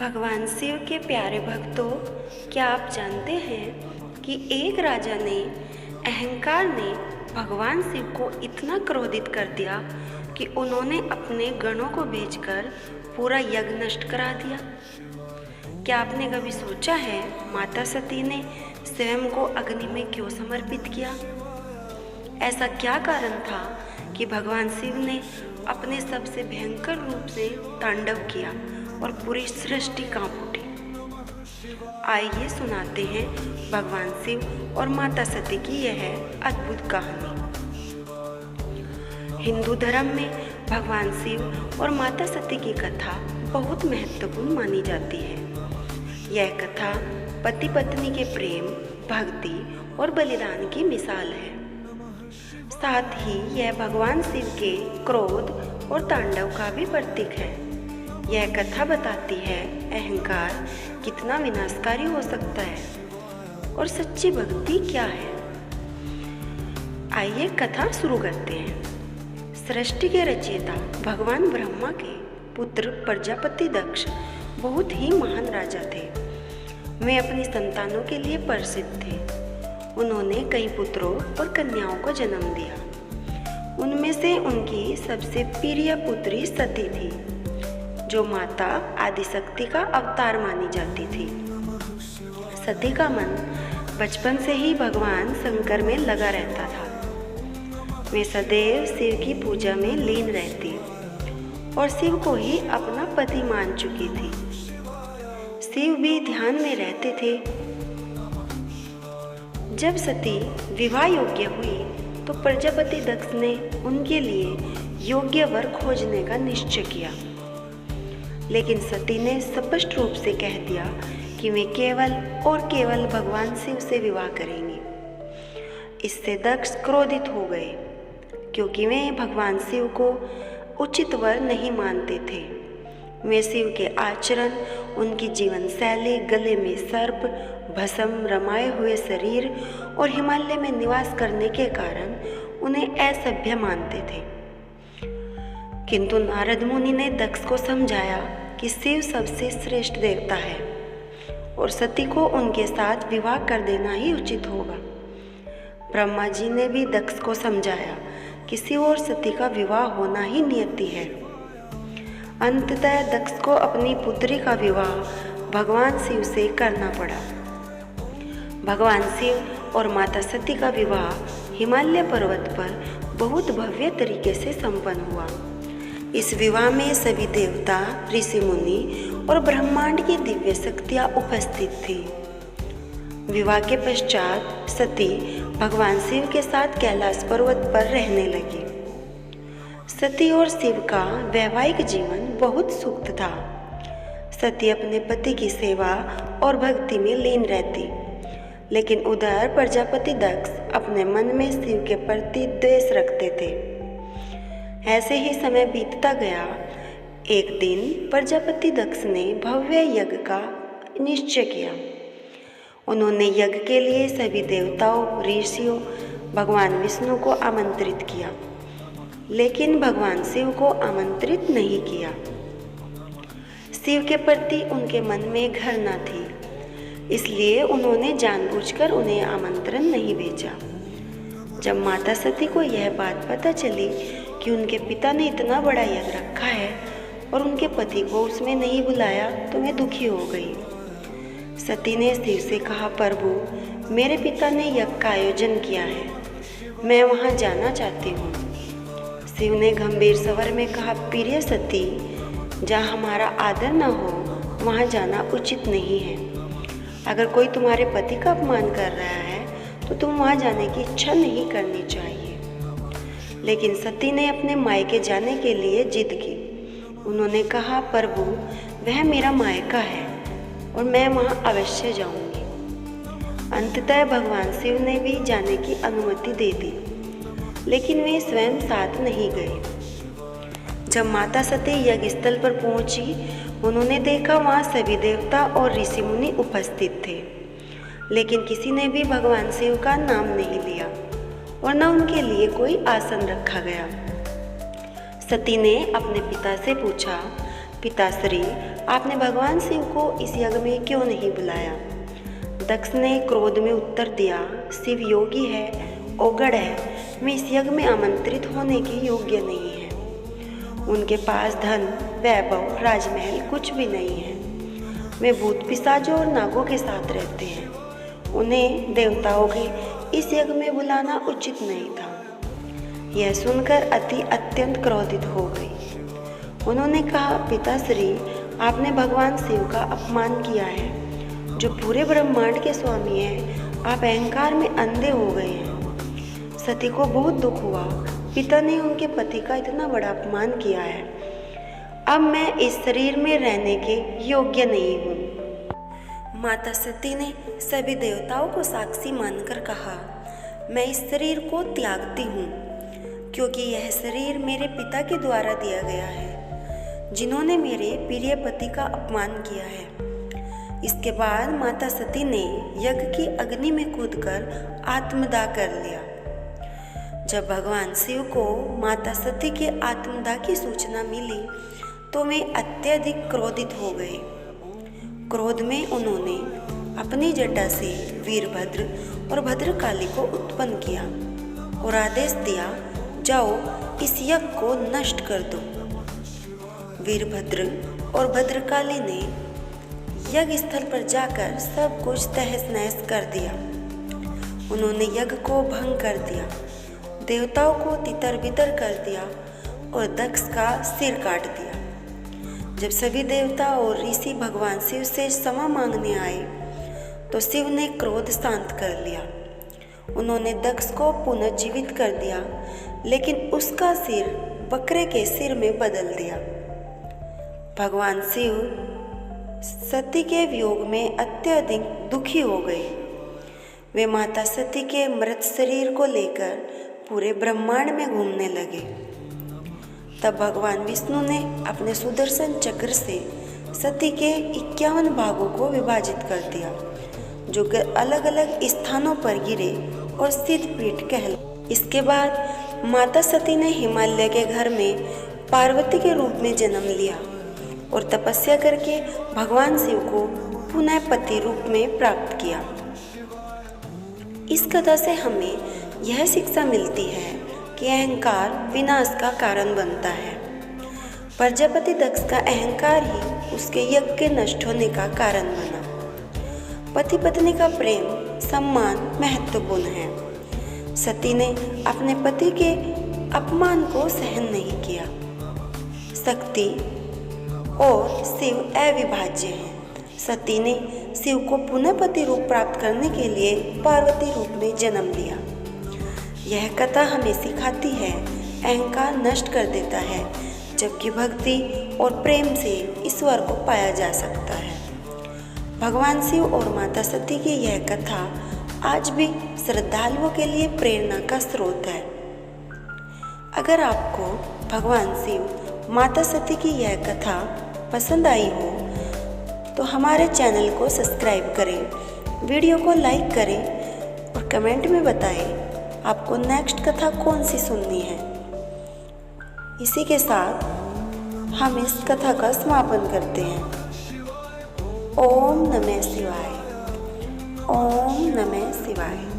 भगवान शिव के प्यारे भक्तों, क्या आप जानते हैं कि एक राजा ने अहंकार ने भगवान शिव को इतना क्रोधित कर दिया कि उन्होंने अपने गणों को भेजकर पूरा यज्ञ नष्ट करा दिया। क्या आपने कभी सोचा है माता सती ने स्वयं को अग्नि में क्यों समर्पित किया? ऐसा क्या कारण था कि भगवान शिव ने अपने सबसे भयंकर रूप से तांडव किया और पूरी सृष्टि कांप उठी? आइए सुनाते हैं भगवान शिव और माता सती की यह अद्भुत कहानी। हिंदू धर्म में भगवान शिव और माता सती की कथा बहुत महत्वपूर्ण मानी जाती है। यह कथा पति पत्नी के प्रेम, भक्ति और बलिदान की मिसाल है। साथ ही यह भगवान शिव के क्रोध और तांडव का भी प्रतीक है। यह कथा बताती है अहंकार कितना विनाशकारी हो सकता है और सच्ची भक्ति क्या है। आइए कथा शुरू करते हैं। सृष्टि के रचयिता भगवान ब्रह्मा के पुत्र प्रजापति दक्ष बहुत ही महान राजा थे। वे अपनी संतानों के लिए प्रसिद्ध थे। उन्होंने कई पुत्रों और कन्याओं को जन्म दिया। उनमें से उनकी सबसे प्रिय पुत्री सती थी, जो माता आदिशक्ति का अवतार मानी जाती थी। सती का मन बचपन से ही भगवान शंकर में लगा रहता था। वे सदैव शिव की पूजा में लीन रहती और शिव को ही अपना पति मान चुकी थी। शिव भी ध्यान में रहते थे। जब सती विवाह योग्य हुई तो प्रजापति दक्ष ने उनके लिए योग्य वर खोजने का निश्चय किया, लेकिन सती ने स्पष्ट रूप से कह दिया कि वे केवल और केवल भगवान शिव से विवाह करेंगे। इससे दक्ष क्रोधित हो गए, क्योंकि वे भगवान शिव को उचित वर नहीं मानते थे। वे शिव के आचरण, उनकी जीवन शैली, गले में सर्प, भस्म, रमाए हुए शरीर और हिमालय में निवास करने के कारण उन्हें असभ्य मानते थे। किंतु नारद मुनि ने दक्ष को समझाया कि शिव सबसे श्रेष्ठ देवता है और सती को उनके साथ विवाह कर देना ही उचित होगा। ब्रह्मा जी ने भी दक्ष को समझाया कि शिव और सती का विवाह होना ही नियति है। अंततः दक्ष को अपनी पुत्री का विवाह भगवान शिव से करना पड़ा। भगवान शिव और माता सती का विवाह हिमालय पर्वत पर बहुत भव्य तरीके से संपन्न हुआ। इस विवाह में सभी देवता, ऋषि मुनि और ब्रह्मांड की दिव्य शक्तियां उपस्थित थी। विवाह के पश्चात सती भगवान शिव के साथ कैलाश पर्वत पर रहने लगी। सती और शिव का वैवाहिक जीवन बहुत सुख था। सती अपने पति की सेवा और भक्ति में लीन रहती, लेकिन उधर प्रजापति दक्ष अपने मन में शिव के प्रति द्वेष रखते थे। ऐसे ही समय बीतता गया। एक दिन प्रजापति दक्ष ने भव्य यज्ञ का निश्चय किया। उन्होंने यज्ञ के लिए सभी देवताओं, ऋषियों, भगवान विष्णु को आमंत्रित किया, लेकिन भगवान शिव को आमंत्रित नहीं किया। शिव के प्रति उनके मन में घृणा थी, इसलिए उन्होंने जानबूझकर उन्हें आमंत्रण नहीं भेजा। जब माता सती को यह बात पता चली कि उनके पिता ने इतना बड़ा यज्ञ रखा है और उनके पति को उसमें नहीं बुलाया, तो वे दुखी हो गई। सती ने शिव से कहा, प्रभु, मेरे पिता ने यज्ञ का आयोजन किया है, मैं वहाँ जाना चाहती हूँ। शिव ने गंभीर स्वर में कहा, प्रिय सती, जहाँ हमारा आदर न हो वहाँ जाना उचित नहीं है। अगर कोई तुम्हारे पति का अपमान कर रहा है तो तुम वहाँ जाने की इच्छा नहीं करनी चाहिए। लेकिन सती ने अपने मायके जाने के लिए जिद की। उन्होंने कहा, प्रभु, वह मेरा मायका है और मैं वहाँ अवश्य जाऊँगी। अंततः भगवान शिव ने भी जाने की अनुमति दे दी, लेकिन वे स्वयं साथ नहीं गए। जब माता सती यज्ञ स्थल पर पहुंची, उन्होंने देखा वहां सभी देवता और ऋषि मुनि उपस्थित थे, लेकिन किसी ने भी भगवान शिव का नाम नहीं लिया और न उनके लिए कोई आसन रखा गया। सती ने अपने पिता से पूछा, पिताश्री, आपने भगवान शिव को इस यज्ञ में क्यों नहीं बुलाया? दक्ष ने क्रोध में उत्तर दिया, शिव योगी है, ओगड़ है, मैं इस यज्ञ में आमंत्रित होने के योग्य नहीं है। उनके पास धन, वैभव, राजमहल कुछ भी नहीं है। वे भूत पिशाचों और नागों के साथ रहते हैं। उन्हें देवताओं के इस यज्ञ में बुलाना उचित नहीं था। यह सुनकर अत्यंत क्रोधित हो गई। उन्होंने कहा, पिताश्री, आपने भगवान शिव का अपमान किया है, जो पूरे ब्रह्मांड के स्वामी हैं। आप अहंकार में अंधे हो गए हैं। सती को बहुत दुख हुआ। पिता ने उनके पति का इतना बड़ा अपमान किया है। अब मैं इस शरीर में रहने के योग्य नहीं हूँ। माता सती ने सभी देवताओं को साक्षी मानकर कहा, मैं इस शरीर को त्यागती हूँ, क्योंकि यह शरीर मेरे पिता के द्वारा दिया गया है, जिन्होंने मेरे प्रिय पति का अपमान किया है। इसके बाद माता सती ने यज्ञ की अग्नि में कूदकर आत्मदाह कर लिया। जब भगवान शिव को माता सती के आत्मदाह की सूचना मिली तो वे अत्यधिक क्रोधित हो गए। क्रोध में उन्होंने अपनी जटा से वीरभद्र और भद्रकाली को उत्पन्न किया और आदेश दिया, जाओ इस यज्ञ को नष्ट कर दो। वीरभद्र और भद्रकाली ने यज्ञ स्थल पर जाकर सब कुछ तहस नहस कर दिया। उन्होंने यज्ञ को भंग कर दिया, देवताओं को तितर बितर कर दिया और दक्ष का सिर काट दिया। जब सभी देवता और ऋषि भगवान शिव से क्षमा मांगने आए तो शिव ने क्रोध शांत कर लिया। उन्होंने दक्ष को पुनर्जीवित कर दिया, लेकिन उसका सिर बकरे के सिर में बदल दिया। भगवान शिव सती के वियोग में अत्यधिक दुखी हो गए। वे माता सती के मृत शरीर को लेकर पूरे ब्रह्मांड में घूमने लगे। तब भगवान विष्णु ने अपने सुदर्शन चक्र से सती के 51 भागों को विभाजित कर दिया, जो अलग अलग स्थानों पर गिरे और सिद्ध पीठ कहलाए। इसके बाद माता सती ने हिमालय के घर में पार्वती के रूप में जन्म लिया और तपस्या करके भगवान शिव को पुनः पति रूप में प्राप्त किया। इस कथा से हमें यह शिक्षा मिलती है कि अहंकार विनाश का कारण बनता है। प्रजापति दक्ष का अहंकार ही उसके यज्ञ के नष्ट होने का कारण बना। पति पत्नी का प्रेम सम्मान महत्वपूर्ण है। सती ने अपने पति के अपमान को सहन नहीं किया। शक्ति और शिव अविभाज्य हैं। सती ने शिव को पुनः पति रूप प्राप्त करने के लिए पार्वती रूप में जन्म लिया। यह कथा हमें सिखाती है, अहंकार नष्ट कर देता है, जबकि भक्ति और प्रेम से ईश्वर को पाया जा सकता है। भगवान शिव और माता सती की यह कथा आज भी श्रद्धालुओं के लिए प्रेरणा का स्रोत है। अगर आपको भगवान शिव माता सती की यह कथा पसंद आई हो तो हमारे चैनल को सब्सक्राइब करें, वीडियो को लाइक करें और कमेंट में बताएं आपको नेक्स्ट कथा कौन सी सुननी है। इसी के साथ हम इस कथा का समापन करते हैं। ओम नमः शिवाय। ओम नमः शिवाय।